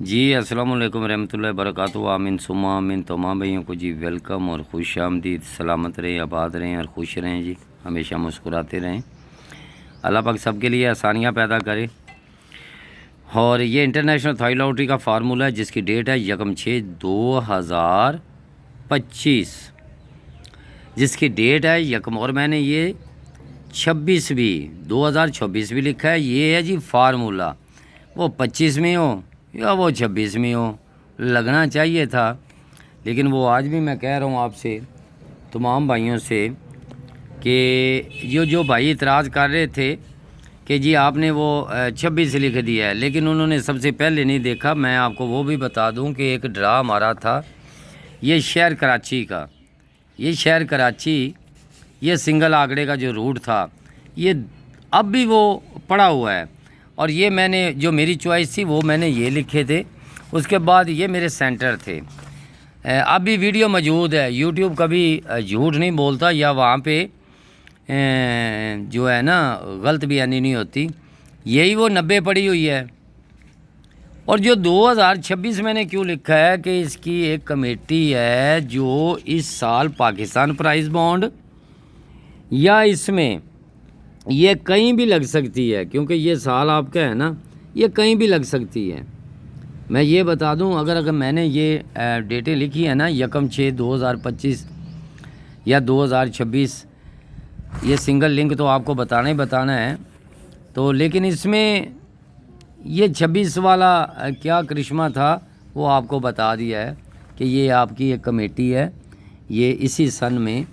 جی السلام علیکم ورحمۃ اللہ وبرکاتہ۔ آمین ثم آمین۔ تمام بھائیوں کو جی ویلکم اور خوش آمدید۔ سلامت رہیں، آباد رہیں اور خوش رہیں جی، ہمیشہ مسکراتے رہیں۔ اللہ پاک سب کے لیے آسانیاں پیدا کرے۔ اور یہ انٹرنیشنل تھائی لاٹری کا فارمولہ ہے جس کی ڈیٹ ہے 1/6/2025، جس کی ڈیٹ ہے اور میں نے یہ 2026 بھی لکھا ہے۔ یہ ہے جی فارمولہ، وہ 25 میں ہو یا وہ 26 میں ہو، لگنا چاہیے تھا، لیکن وہ آج بھی میں کہہ رہا ہوں آپ سے، تمام بھائیوں سے، کہ جو بھائی اعتراض کر رہے تھے کہ جی آپ نے وہ 26 لکھ دیا ہے، لیکن انہوں نے سب سے پہلے نہیں دیکھا۔ میں آپ کو وہ بھی بتا دوں کہ ایک ڈرا ہمارا تھا، یہ شہر کراچی کا، یہ سنگل آنکڑے کا جو روٹ تھا، یہ اب بھی وہ پڑا ہوا ہے، اور یہ میں نے جو میری چوائس تھی وہ میں نے یہ لکھے تھے۔ اس کے بعد یہ میرے سینٹر تھے۔ اب بھی ویڈیو موجود ہے، یوٹیوب کبھی جھوٹ نہیں بولتا، یا وہاں پہ جو ہے نا غلط بیانی نہیں ہوتی۔ یہی وہ 90 پڑی ہوئی ہے۔ اور جو 2026 میں نے کیوں لکھا ہے کہ اس کی ایک کمیٹی ہے جو اس سال پاکستان پرائز بانڈ یا اس میں یہ کہیں بھی لگ سکتی ہے، کیونکہ یہ سال آپ کا ہے نا، یہ کہیں بھی لگ سکتی ہے۔ میں یہ بتا دوں، اگر میں نے یہ ڈیٹیں لکھی ہیں نا 1/6/2025 یا 2026، یہ سنگل لنک تو آپ کو بتانا ہی بتانا ہے، تو لیکن اس میں یہ 26 والا کیا کرشمہ تھا وہ آپ کو بتا دیا ہے کہ یہ آپ کی ایک کمیٹی ہے، یہ اسی سن میں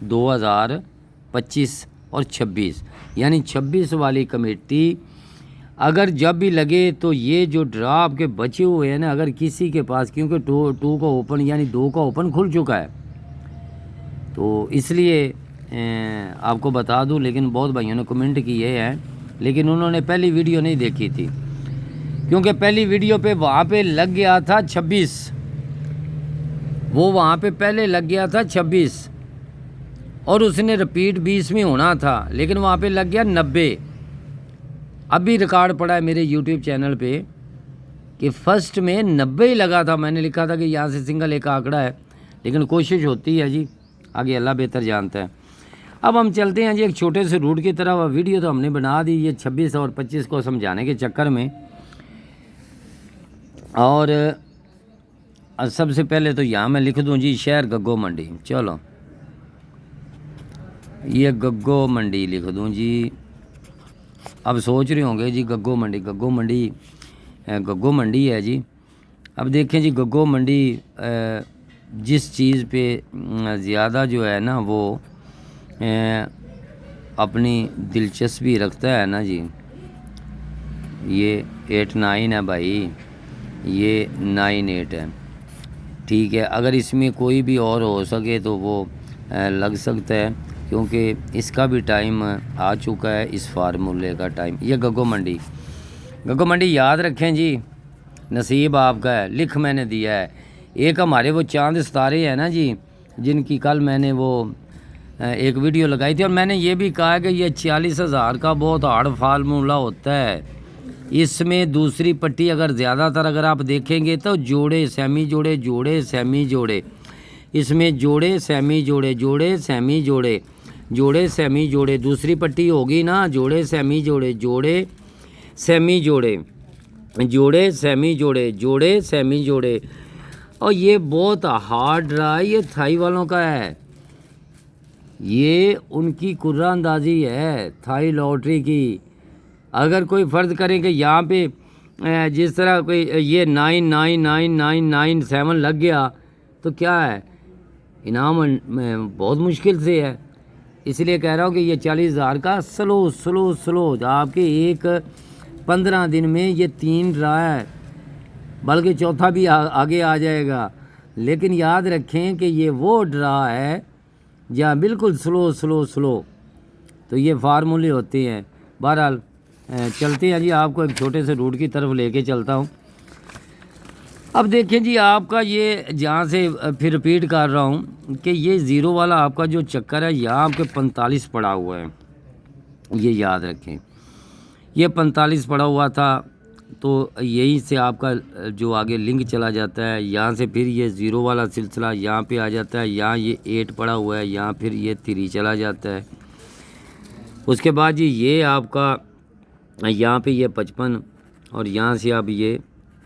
2025 اور 26، یعنی 26 والی کمیٹی اگر جب بھی لگے تو یہ جو ڈرا آپ کے بچے ہوئے ہیں نا، اگر کسی کے پاس، کیونکہ 2 کا اوپن یعنی 2 کا اوپن کھل چکا ہے، تو اس لیے آپ کو بتا دوں، لیکن بہت بھائیوں نے کمنٹ کیے ہیں، لیکن انہوں نے پہلی ویڈیو نہیں دیکھی تھی، کیونکہ پہلی ویڈیو پہ وہاں پہ لگ گیا تھا 26، وہ وہاں پہ پہلے لگ گیا تھا 26، اور اس نے رپیٹ 20 میں ہونا تھا، لیکن وہاں پہ لگ گیا 90۔ اب بھی ریکارڈ پڑا ہے میرے یوٹیوب چینل پہ کہ فرسٹ میں 90 ہی لگا تھا۔ میں نے لکھا تھا کہ یہاں سے سنگل ایک آنکڑا ہے، لیکن کوشش ہوتی ہے جی، آگے اللہ بہتر جانتا ہے۔ اب ہم چلتے ہیں جی ایک چھوٹے سے روٹ کی طرف۔ ویڈیو تو ہم نے بنا دی یہ 26 اور 25 کو سمجھانے کے چکر میں، اور سب سے پہلے تو یہاں میں لکھ دوں جی شہر گگو منڈی، چلو یہ گگو منڈی لکھ دوں جی۔ اب سوچ رہے ہوں گے جی گگو منڈی ہے جی۔ اب دیکھیں جی گگو منڈی جس چیز پہ زیادہ جو ہے نا وہ اپنی دلچسپی رکھتا ہے نا جی، یہ 8-9 ہے بھائی، یہ 9-8 ہے، ٹھیک ہے۔ اگر اس میں کوئی بھی اور ہو سکے تو وہ لگ سکتا ہے، کیونکہ اس کا بھی ٹائم آ چکا ہے، اس فارمولے کا ٹائم۔ یہ گگو منڈی یاد رکھیں جی، نصیب آپ کا ہے، لکھ میں نے دیا ہے۔ ایک ہمارے وہ چاند ستارے ہیں نا جی، جن کی کل میں نے وہ ایک ویڈیو لگائی تھی، اور میں نے یہ بھی کہا کہ یہ 40,000 کا بہت ہارڈ فارمولہ ہوتا ہے۔ اس میں دوسری پٹی اگر زیادہ تر اگر آپ دیکھیں گے تو جوڑے سیمی جوڑے، اس میں جوڑے سیمی جوڑے، جوڑے سیمی جوڑے، دوسری پٹی ہوگی نا جوڑے سیمی جوڑے، جوڑے سیمی جوڑے، اور یہ بہت ہارڈ رہا ہے، یہ تھائی والوں کا ہے، یہ ان کی قرہ اندازی ہے تھائی لاٹری کی۔ اگر کوئی فرض کریں کہ یہاں پہ جس طرح کوئی یہ 9999997 لگ گیا تو کیا ہے، انعام بہت مشکل سے ہے۔ اس لیے کہہ رہا ہوں کہ یہ 40,000 کا سلو آپ کے ایک 15 دن میں یہ 3 ڈرا ہے، بلکہ چوتھا بھی آگے آ جائے گا، لیکن یاد رکھیں کہ یہ وہ ڈرا ہے جہاں بالکل سلو، تو یہ فارمولے ہوتے ہیں۔ بہرحال چلتے ہیں جی، آپ کو ایک چھوٹے سے روٹ کی طرف لے کے چلتا ہوں۔ اب دیکھیں جی آپ کا یہ جہاں سے پھر رپیٹ کر رہا ہوں کہ یہ 0 والا آپ کا جو چکر ہے، یہاں آپ کے 45 پڑا ہوا ہے، یہ یاد رکھیں، یہ 45 پڑا ہوا تھا، تو یہیں سے آپ کا جو آگے لنک چلا جاتا ہے، یہاں سے پھر یہ 0 والا سلسلہ یہاں پہ آ جاتا ہے، یہاں یہ 8 پڑا ہوا ہے، یہاں پھر یہ 3 چلا جاتا ہے۔ اس کے بعد جی یہ آپ کا یہاں پہ یہ 55 اور یہاں سے اب یہ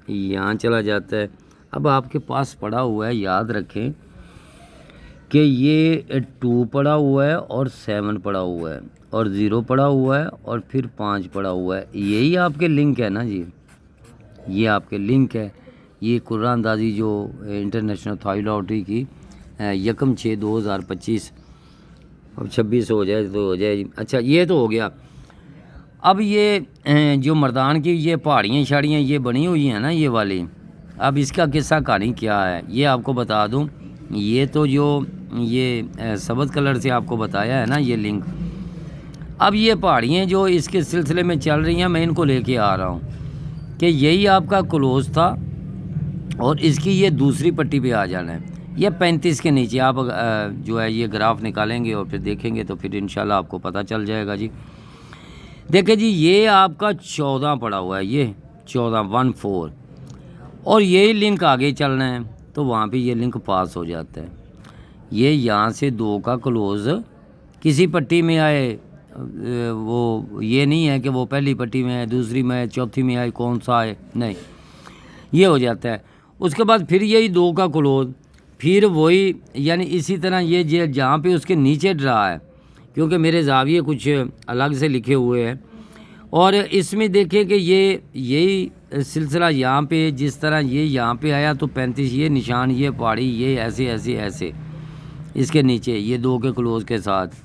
یہاں چلا جاتا ہے۔ اب آپ کے پاس پڑا ہوا ہے، یاد رکھیں کہ یہ 2 پڑا ہوا ہے اور 7 پڑا ہوا ہے اور 0 پڑا ہوا ہے اور پھر 5 پڑا ہوا ہے، یہی آپ کے لنک ہے نا جی، یہ آپ کے لنک ہے۔ یہ قرہ اندازی جو انٹرنیشنل تھائی لاٹری کی 1/6/2025 اب 26 ہو جائے تو ہو جائے جی۔ اچھا یہ تو ہو گیا۔ اب یہ جو مردان کی یہ پہاڑیاں شاڑیاں یہ بنی ہوئی ہیں نا یہ والی، اب اس کا قصہ کہانی کیا ہے یہ آپ کو بتا دوں۔ یہ تو جو یہ سبز کلر سے آپ کو بتایا ہے نا یہ لنک، اب یہ پہاڑیاں جو اس کے سلسلے میں چل رہی ہیں، میں ان کو لے کے آ رہا ہوں کہ یہی آپ کا کلوز تھا اور اس کی یہ دوسری پٹی پہ آ جانا ہے۔ یہ 35 کے نیچے آپ جو ہے یہ گراف نکالیں گے اور پھر دیکھیں گے تو پھر انشاءاللہ آپ کو پتہ چل جائے گا جی۔ دیکھیں جی یہ آپ کا 14 پڑا ہوا ہے، یہ 14 اور یہی لنک آگے چلنا ہے تو وہاں پہ یہ لنک پاس ہو جاتا ہے۔ یہ یہاں سے 2 کا کلوز کسی پٹی میں آئے، وہ یہ نہیں ہے کہ وہ پہلی پٹی میں آئے، دوسری میں آئے، چوتھی میں آئے، کون سا آئے، نہیں، یہ ہو جاتا ہے۔ اس کے بعد پھر یہی 2 کا کلوز، پھر وہی یعنی اسی طرح یہ جہاں پہ اس کے نیچے ڈرا ہے، کیونکہ میرے زاویے کچھ الگ سے لکھے ہوئے ہیں، اور اس میں دیکھیں کہ یہی سلسلہ یہاں پہ جس طرح یہ یہاں پہ آیا تو 35 یہ نشان، یہ پہاڑی، یہ ایسے ایسے ایسے اس کے نیچے یہ 2 کے کلوز کے ساتھ۔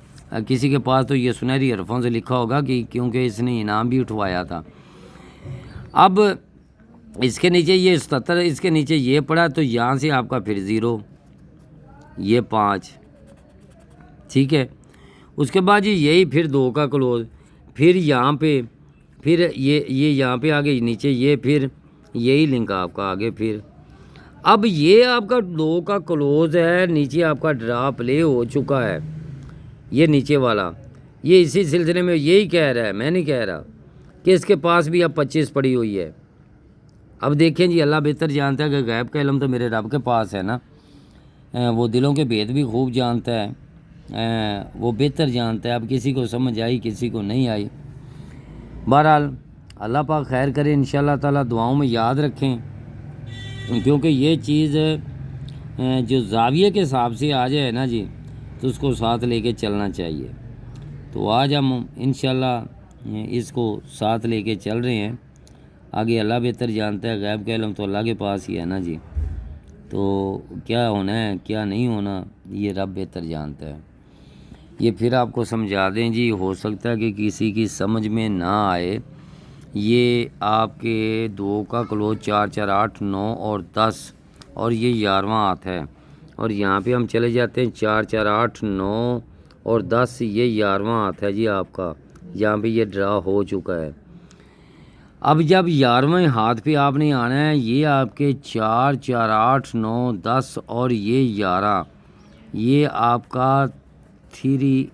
کسی کے پاس تو یہ سنہری حرفوں سے لکھا ہوگا کہ کیونکہ اس نے انعام بھی اٹھوایا تھا۔ اب اس کے نیچے یہ 77، اس کے نیچے یہ پڑا تو یہاں سے آپ کا پھر 0، یہ 5، ٹھیک ہے۔ اس کے بعد یہی پھر 2 کا کلوز، پھر یہاں پہ پھر یہ یہاں پہ آگے نیچے یہ پھر یہی لنک آپ کا آگے پھر اب یہ آپ کا 2 کا کلوز ہے، نیچے آپ کا ڈرا پلے ہو چکا ہے، یہ نیچے والا یہ اسی سلسلے میں یہی کہہ رہا ہے، میں نہیں کہہ رہا کہ اس کے پاس بھی اب 25 پڑی ہوئی ہے۔ اب دیکھیں جی اللہ بہتر جانتا ہے کہ غیب کا علم تو میرے رب کے پاس ہے نا، وہ دلوں کے بھید بھی خوب جانتا ہے، وہ بہتر جانتا ہے۔ اب کسی کو سمجھ آئی کسی کو نہیں آئی، بہرحال اللہ پاک خیر کرے انشاءاللہ تعالیٰ، دعاؤں میں یاد رکھیں، کیونکہ یہ چیز جو زاویے کے حساب سے آ جائے نا جی تو اس کو ساتھ لے کے چلنا چاہیے۔ تو آج ہم انشاءاللہ اس کو ساتھ لے کے چل رہے ہیں، آگے اللہ بہتر جانتا ہے، غیب کا علم تو اللہ کے پاس ہی ہے نا جی، تو کیا ہونا ہے کیا نہیں ہونا یہ رب بہتر جانتا ہے۔ یہ پھر آپ کو سمجھا دیں جی، ہو سکتا ہے کہ کسی کی سمجھ میں نہ آئے۔ یہ آپ کے 2 کا کلوز 4 4 8 9 اور 10 اور یہ 11واں ہاتھ ہے، اور یہاں پہ ہم چلے جاتے ہیں 4 4 8 9 اور 10، یہ 11واں ہاتھ ہے جی آپ کا، یہاں پہ یہ ڈرا ہو چکا ہے۔ اب جب 11ویں ہاتھ پہ آپ نے آنا ہے، یہ آپ کے 4 4 8 9 10 اور یہ 11، یہ آپ کا 3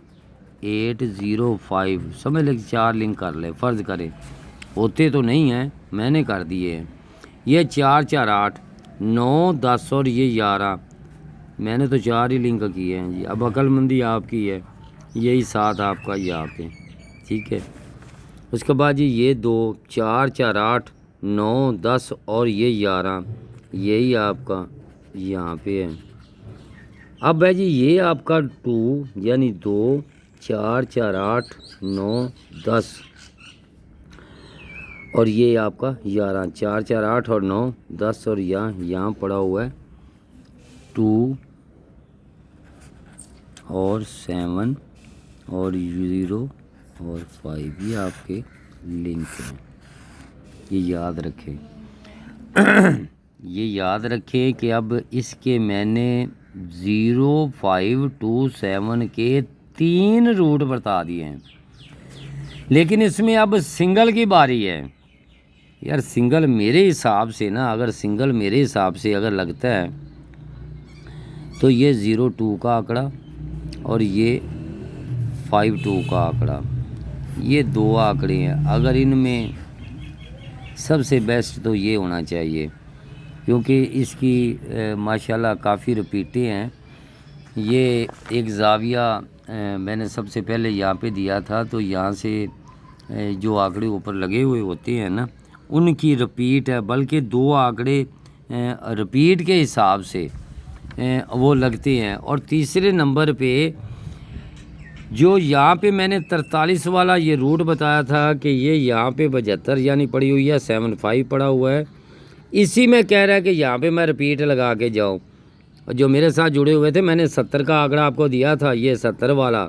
8 0 5 سمجھ لیں 4 لنک کر لے، فرض کریں ہوتے تو نہیں ہیں میں نے کر دیے ہیں، یہ 4 4 8 9 10 اور یہ 11، میں نے تو 4 ہی لنک کیے ہیں جی، اب عقل مندی آپ کی ہے، یہی 7 آپ کا یہاں پہ، ٹھیک ہے۔ اس کے بعد جی یہ 2 4 4 8 9 10 اور یہ 11، یہی آپ کا یہاں پہ ہے۔ اب ہے جی یہ آپ کا 2 یعنی 2 4 4 8 9 10 اور یہ آپ کا 11، 4 4 8 اور 9 10 اور یہاں پڑا ہوا ہے 2 اور 7 اور 0 اور 5، یہ آپ کے لنک ہیں، یہ یاد رکھیں یہ یاد رکھیں کہ اب اس کے میں نے 0 5 2 7 کے 3 روٹ بتا دیے ہیں، لیکن اس میں اب سنگل کی باری ہے یار۔ سنگل میرے حساب سے نا، اگر سنگل میرے حساب سے اگر لگتا ہے تو یہ 0 2 کا آنکڑا اور یہ 5 2 کا آنکڑا، یہ 2 آنکڑے ہیں، اگر ان میں سب سے بیسٹ تو یہ ہونا چاہیے، کیونکہ اس کی ماشاءاللہ کافی رپیٹیں ہیں۔ یہ ایک زاویہ میں نے سب سے پہلے یہاں پہ دیا تھا، تو یہاں سے جو آنکڑے اوپر لگے ہوئے ہوتے ہیں نا ان کی رپیٹ ہے، بلکہ 2 آنکڑے رپیٹ کے حساب سے وہ لگتے ہیں۔ اور تیسرے نمبر پہ جو یہاں پہ میں نے 43 والا یہ روٹ بتایا تھا کہ یہ یہاں پہ 75 یعنی پڑی ہوئی ہے، 75 پڑا ہوا ہے، اسی میں کہہ رہا ہے کہ یہاں پہ میں رپیٹ لگا کے جاؤں۔ جو میرے ساتھ جڑے ہوئے تھے میں نے 70 کا آنکڑا آپ کو دیا تھا، یہ 70 والا،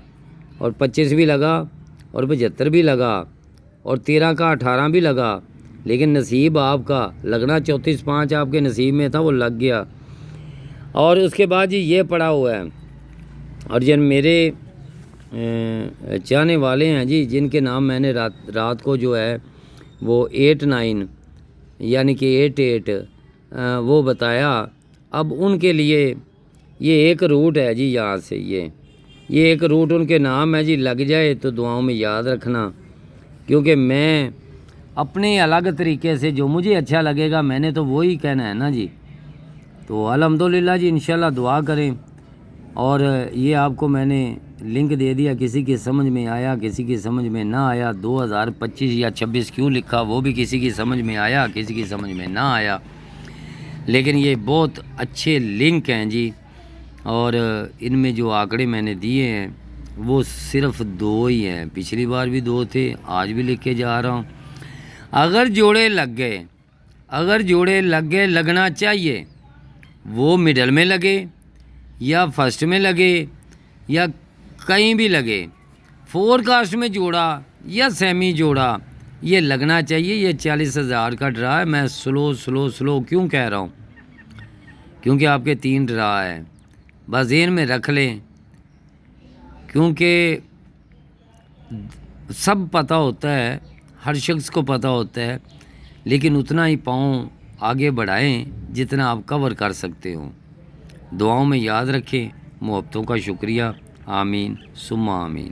اور 25 بھی لگا اور 75 بھی لگا اور 13 کا 18 بھی لگا، لیکن نصیب آپ کا لگنا 34.5 آپ کے نصیب میں تھا، وہ لگ گیا۔ اور اس کے بعد جی یہ پڑا ہوا ہے، اور جن میرے چاہنے والے ہیں جی جن کے نام میں نے رات کو جو ہے وہ 8-9 یعنی کہ 8-8 وہ بتایا، اب ان کے لیے یہ ایک روٹ ہے جی، یہاں سے یہ ایک روٹ ان کے نام ہے جی، لگ جائے تو دعاؤں میں یاد رکھنا، کیونکہ میں اپنے الگ طریقے سے جو مجھے اچھا لگے گا میں نے تو وہی کہنا ہے نا جی۔ تو الحمدللہ جی انشاءاللہ دعا کریں۔ اور یہ آپ کو میں نے لنک دے دیا، کسی کی سمجھ میں آیا کسی کی سمجھ میں نہ آیا، 2025 یا 26 کیوں لکھا وہ بھی کسی کی سمجھ میں آیا کسی کی سمجھ میں نہ آیا، لیکن یہ بہت اچھے لنک ہیں جی۔ اور ان میں جو آنکڑے میں نے دیے ہیں وہ صرف 2 ہی ہیں، پچھلی بار بھی 2 تھے، آج بھی لکھ کے جا رہا ہوں۔ اگر جوڑے لگ گئے لگنا چاہیے، وہ مڈل میں لگے یا فرسٹ میں لگے یا کہیں بھی لگے، فور کاسٹ میں جوڑا یا سیمی جوڑا، یہ لگنا چاہیے۔ یہ 40,000 کا ڈرا ہے، میں سلو کیوں کہہ رہا ہوں، کیونکہ آپ کے 3 ڈرا ہے، بس ذہن میں رکھ لیں، کیونکہ سب پتہ ہوتا ہے، ہر شخص کو پتہ ہوتا ہے، لیکن اتنا ہی پاؤں آگے بڑھائیں جتنا آپ کور کر سکتے ہو۔ دعاؤں میں یاد رکھیں، محبتوں کا شکریہ، آمین ثم آمین۔